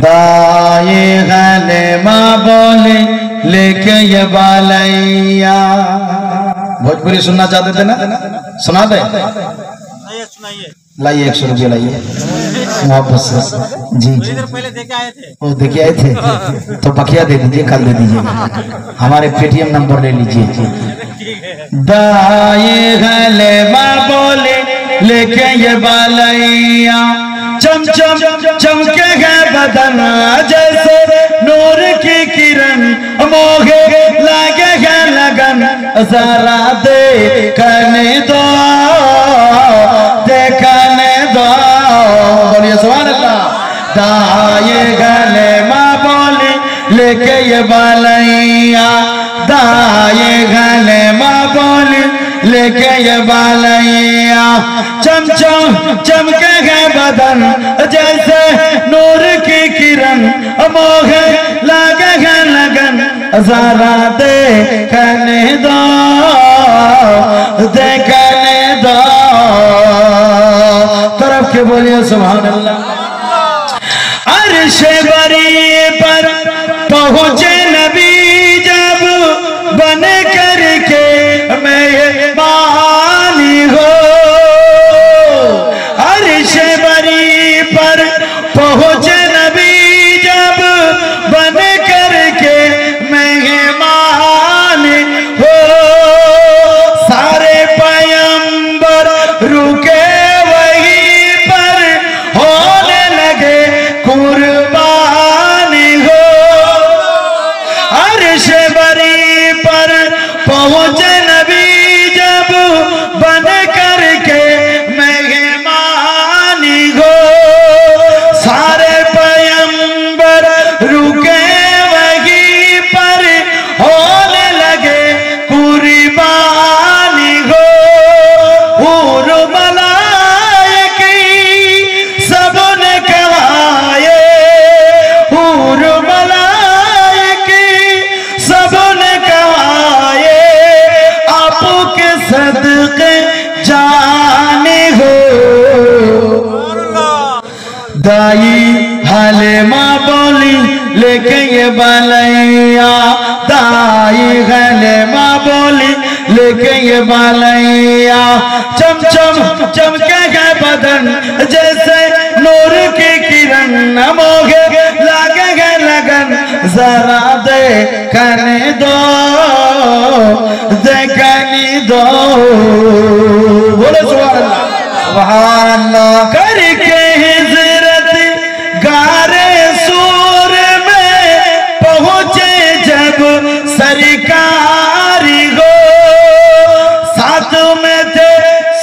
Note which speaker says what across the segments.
Speaker 1: दाए गले माँ बोले लेके ये बालैया। भोजपुरी सुनना चाहते थे ना, सुना दे। लाइए 100 रुपये लाइए वापस जी जी।
Speaker 2: पहले देखे आए थे,
Speaker 1: वो देखे आए थे तो बकिया दे दीजिए, कल दे दीजिए, हमारे पेटीएम नंबर ले लीजिए जी। दाए गले माँ बोले लेके ये बालैया, चम चम चमके गए बदन जैसे नूर की किरण, मोहे लागे गए लगन जरा देखने दो, देखने दो। बोलिए सुभान अल्लाह। दाए गले माँ बोली लेके ये बालैया, दाए गले माँ बोली लेके ये बालैया, चम चम चमके गए बदन जैसे नूर की किरण, मोहे लागे गए लगन जरा देखने दो, देखने दो। तरफ के बोलिए सुभान अल्लाह। अर्श बरी पर पहुंचे नबी जब बन करके मेहमानी हो, अर्श बरी पर पहुंचे नबी जब बन करके मेहमानी हो, सारे पैगंबर रुके वहीं पर होने लगे कुर्बानी हो। अर्श बरी पर पहुंचे नबी जब बन करके मेहमानी हो, सारे पैगंबर रुके वहीं पर होने लगे कुर्बानी हो। हूर मलाइकी सबने कहाए, हूर मलाइकी सबने कहाए, आपू के सदके जाने हो। दाई हाले माँ बोली लेके ये बालैया, दाई हाले माँ बोली लेके ये बालैया, चम चम चमके गए बदन जैसे नूर की किरण, मोहे लागे गए लगन जरा देखने दो, देखने दो। बोलो सुभान अल्लाह, सुभान अल्लाह। करके हिजरत गारे सूर में पहुंचे जब सरकारी हो, साथ में थे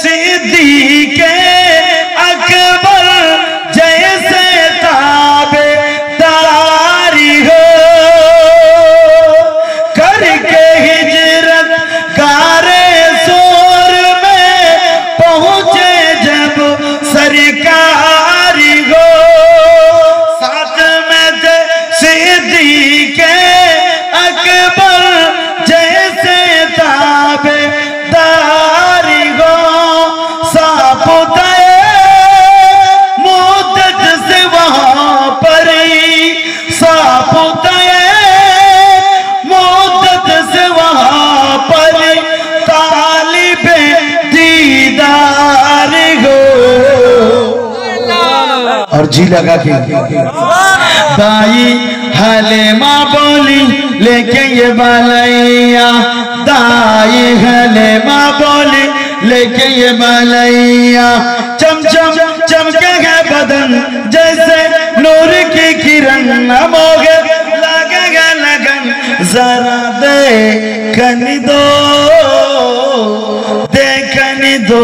Speaker 1: सिद्दीक़े अकबर जैसे ताबेदारी हो। करके हिजरत गारे सूर में पहुंचे जब सरकारी हो, साथ में थे सिद्दीक़े अकबर जैसे ताबेदारी हो। सापुताए मुद्दत से वहां पर, सापुताए मुद्दत से वहां पर तालिबे दीदार हो। और जी लगा के दाई हले माँ बोली लेके ये बालैया, दाई हले माँ बोली लेके ये बालैया, चम चम चमके गए बदन जैसे नूर की किरण, मोहे लागे गए लगन जरा देखने दो, देखने दो।